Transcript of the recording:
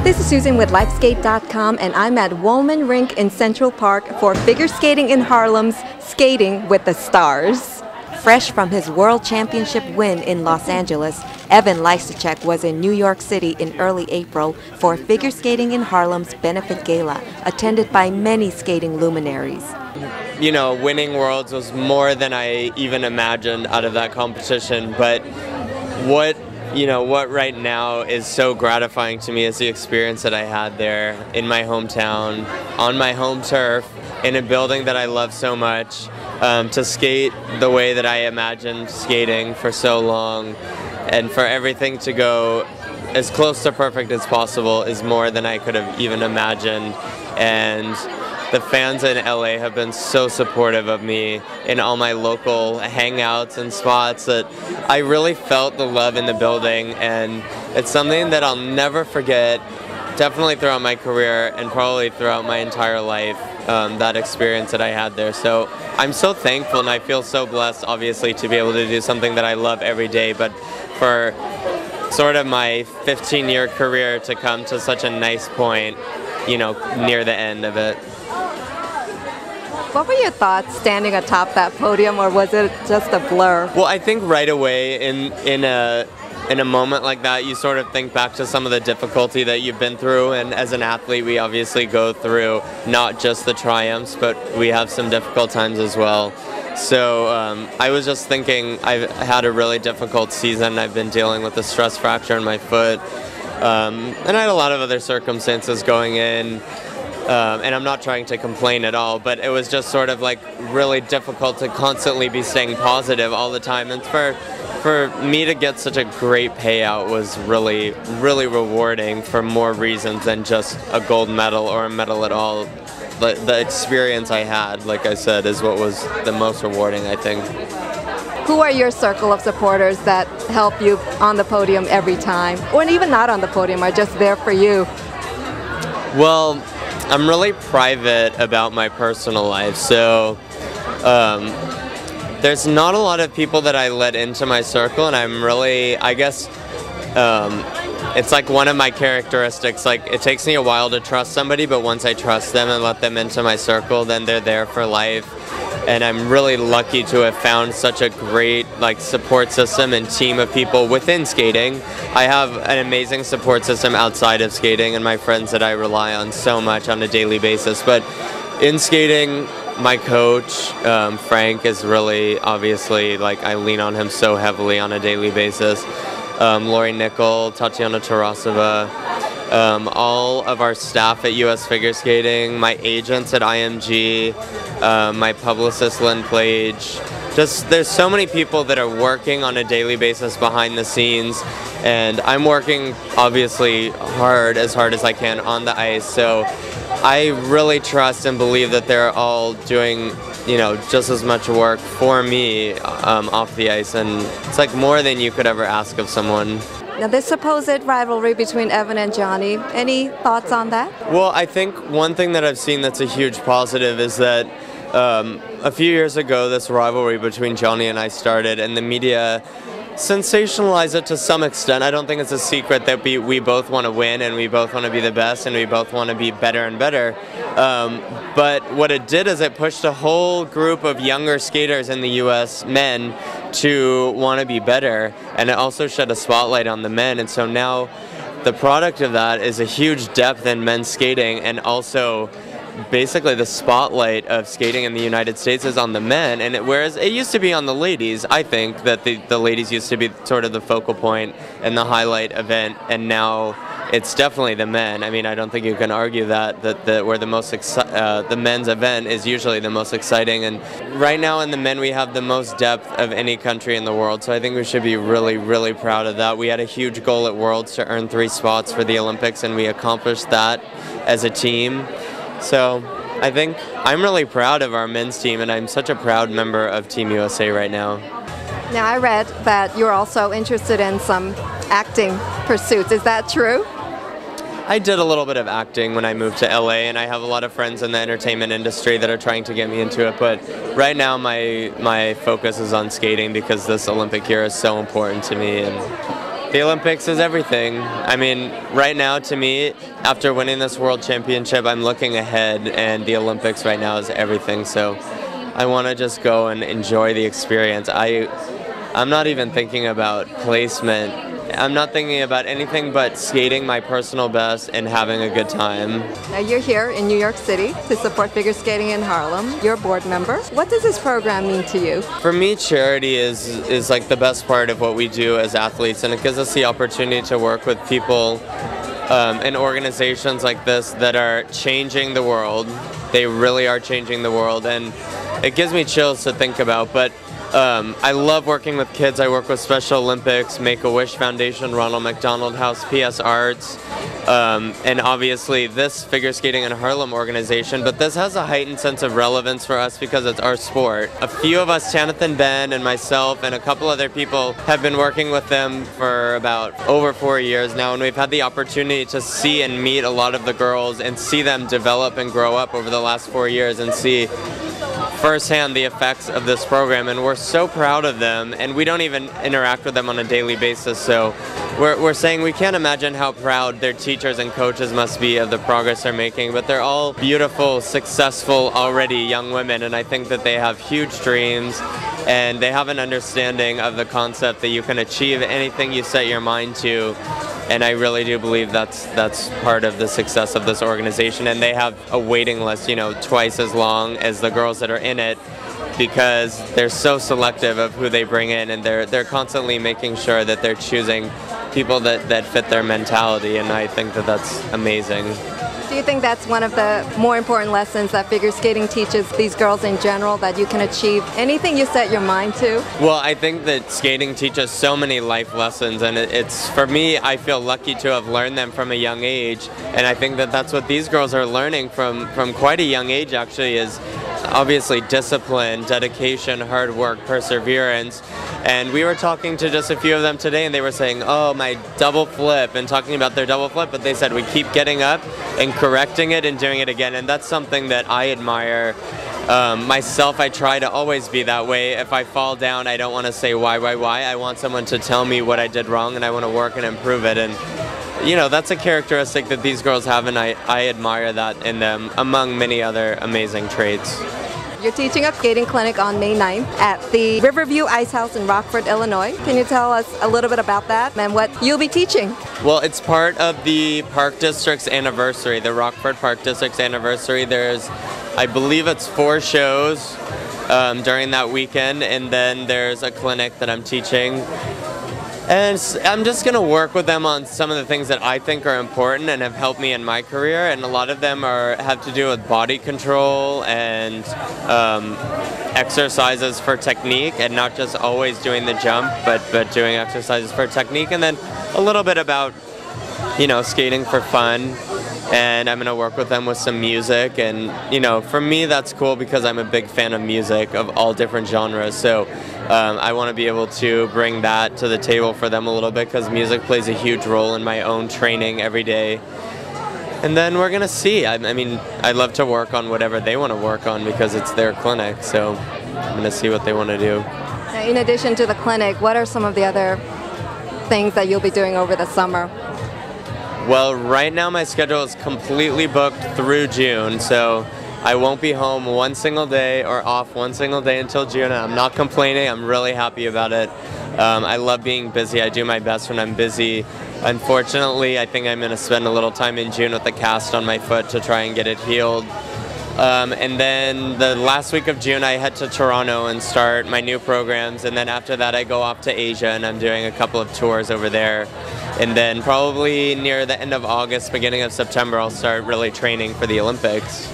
This is Susan with Lifeskate.com, and I'm at Wollman Rink in Central Park for figure skating in Harlem's Skating with the Stars. Fresh from his World Championship win in Los Angeles, Evan Lysacek was in New York City in early April for Figure Skating in Harlem's benefit gala, attended by many skating luminaries. You know, winning Worlds was more than I even imagined out of that competition, but what right now is so gratifying to me is the experience that I had there in my hometown, on my home turf, in a building that I love so much, to skate the way that I imagined skating for so long, and for everything to go as close to perfect as possible is more than I could have even imagined. And the fans in LA have been so supportive of me in all my local hangouts and spots that I really felt the love in the building, and it's something that I'll never forget, definitely throughout my career and probably throughout my entire life, that experience that I had there. So I'm so thankful, and I feel so blessed, obviously, to be able to do something that I love every day, but for sort of my 15-year career to come to such a nice point, you know, near the end of it. What were your thoughts standing atop that podium, or was it just a blur? Well, I think right away in a moment like that, you sort of think back to some of the difficulty that you've been through, and as an athlete, we obviously go through not just the triumphs, but we have some difficult times as well. So I was just thinking, I've had a really difficult season. I've been dealing with a stress fracture in my foot, and I had a lot of other circumstances going in. And I'm not trying to complain at all, but it was just sort of like really difficult to constantly be staying positive all the time. And for me to get such a great payout was really, really rewarding for more reasons than just a gold medal or a medal at all. The experience I had, like I said, is what was the most rewarding, I think. Who are your circle of supporters that help you on the podium every time, or even not on the podium, are just there for you? Well, I'm really private about my personal life, so there's not a lot of people that I let into my circle, and I'm really, I guess, it's like one of my characteristics. Like, it takes me a while to trust somebody, but once I trust them and let them into my circle, then they're there for life. And I'm really lucky to have found such a great support system and team of people within skating. I have an amazing support system outside of skating and my friends that I rely on so much on a daily basis. But in skating, my coach, Frank, is really obviously, I lean on him so heavily on a daily basis. Lori Nickel, Tatiana Tarasova, all of our staff at US Figure Skating, my agents at IMG, my publicist Lynn Plage. Just, there's so many people that are working on a daily basis behind the scenes, and I'm working obviously as hard as I can on the ice. So I really trust and believe that they're all doing, just as much work for me off the ice, and it's like more than you could ever ask of someone. Now, this supposed rivalry between Evan and Johnny, any thoughts on that? Well, I think one thing that I've seen that's a huge positive is that a few years ago, this rivalry between Johnny and I started, and the media sensationalize it to some extent. I don't think it's a secret that we both want to win, and we both want to be the best, and we both want to be better and better. But what it did is it pushed a whole group of younger skaters in the U.S., men, to want to be better, and it also shed a spotlight on the men. And so now the product of that is a huge depth in men's skating, and also basically the spotlight of skating in the United States is on the men, and whereas it used to be on the ladies, I think that the ladies used to be sort of the focal point and the highlight event, and now it's definitely the men. I mean, I don't think you can argue that where the men's event is usually the most exciting, and right now in the men we have the most depth of any country in the world, so I think we should be really, really proud of that. We had a huge goal at Worlds to earn 3 spots for the Olympics, and we accomplished that as a team. So I think I'm really proud of our men's team, and I'm such a proud member of Team USA right now. Now, I read that you're also interested in some acting pursuits. Is that true? I did a little bit of acting when I moved to LA, and I have a lot of friends in the entertainment industry that are trying to get me into it, but right now my focus is on skating because this Olympic year is so important to me, and The Olympics is everything. I mean, right now to me, after winning this world championship, I'm looking ahead, and the Olympics right now is everything. So I want to just go and enjoy the experience. I'm not even thinking about placement. I'm not thinking about anything but skating my personal best and having a good time. Now you're here in New York City to support figure skating in Harlem. You're a board member. What does this program mean to you? For me, charity is like the best part of what we do as athletes, and it gives us the opportunity to work with people and organizations like this that are changing the world. They really are changing the world, and it gives me chills to think about. But I love working with kids. I work with Special Olympics, Make-A-Wish Foundation, Ronald McDonald House, PS Arts, and obviously this figure skating in Harlem organization. But this has a heightened sense of relevance for us because it's our sport. A few of us, Tanith and Ben and myself and a couple other people, have been working with them for about over 4 years now, and we've had the opportunity to see and meet a lot of the girls and see them develop and grow up over the last 4 years and see firsthand the effects of this program, and we're so proud of them, and we don't even interact with them on a daily basis, so we're saying we can't imagine how proud their teachers and coaches must be of the progress they're making, but they're all beautiful, successful, already young women, and I think that they have huge dreams, and they have an understanding of the concept that you can achieve anything you set your mind to. And I really do believe that's part of the success of this organization. And they have a waiting list, you know, twice as long as the girls that are in it, because they're so selective of who they bring in, and they're constantly making sure that they're choosing people that fit their mentality. And I think that that's amazing. Do you think that's one of the more important lessons that figure skating teaches these girls in general, that you can achieve anything you set your mind to? Well, I think that skating teaches so many life lessons, and it's, for me, I feel lucky to have learned them from a young age, and I think that that's what these girls are learning from quite a young age, actually, is obviously discipline, dedication, hard work, perseverance. And we were talking to just a few of them today, and they were saying, oh, my double flip, and talking about their double flip, but they said we keep getting up and correcting it and doing it again, and that's something that I admire. Myself, I try to always be that way. If I fall down, I don't want to say why. I want someone to tell me what I did wrong, and I want to work and improve it. And you know, that's a characteristic that these girls have, and I admire that in them, among many other amazing traits. You're teaching a skating clinic on May 9th at the Riverview Ice House in Rockford, Illinois. Can you tell us a little bit about that and what you'll be teaching? Well, it's part of the Park District's anniversary, the Rockford Park District's anniversary. There's, I believe it's 4 shows during that weekend, and then there's a clinic that I'm teaching. And I'm just going to work with them on some of the things that I think are important and have helped me in my career, and a lot of them have to do with body control and exercises for technique, and not just always doing the jump, but doing exercises for technique, and then a little bit about, you know, skating for fun. And I'm going to work with them with some music, and you know, for me that's cool because I'm a big fan of music of all different genres, so I want to be able to bring that to the table for them a little bit, because music plays a huge role in my own training every day. And then we're going to see. I mean, I'd love to work on whatever they want to work on because it's their clinic, so I'm going to see what they want to do. Now, in addition to the clinic, what are some of the other things that you'll be doing over the summer? Well, right now my schedule is completely booked through June, so I won't be home one single day or off one single day until June, and I'm not complaining. I'm really happy about it. I love being busy. I do my best when I'm busy. Unfortunately, I think I'm going to spend a little time in June with the cast on my foot to try and get it healed. And then the last week of June, I head to Toronto and start my new programs, and then after that I go off to Asia, and I'm doing a couple of tours over there. And then probably near the end of August, beginning of September, I'll start really training for the Olympics.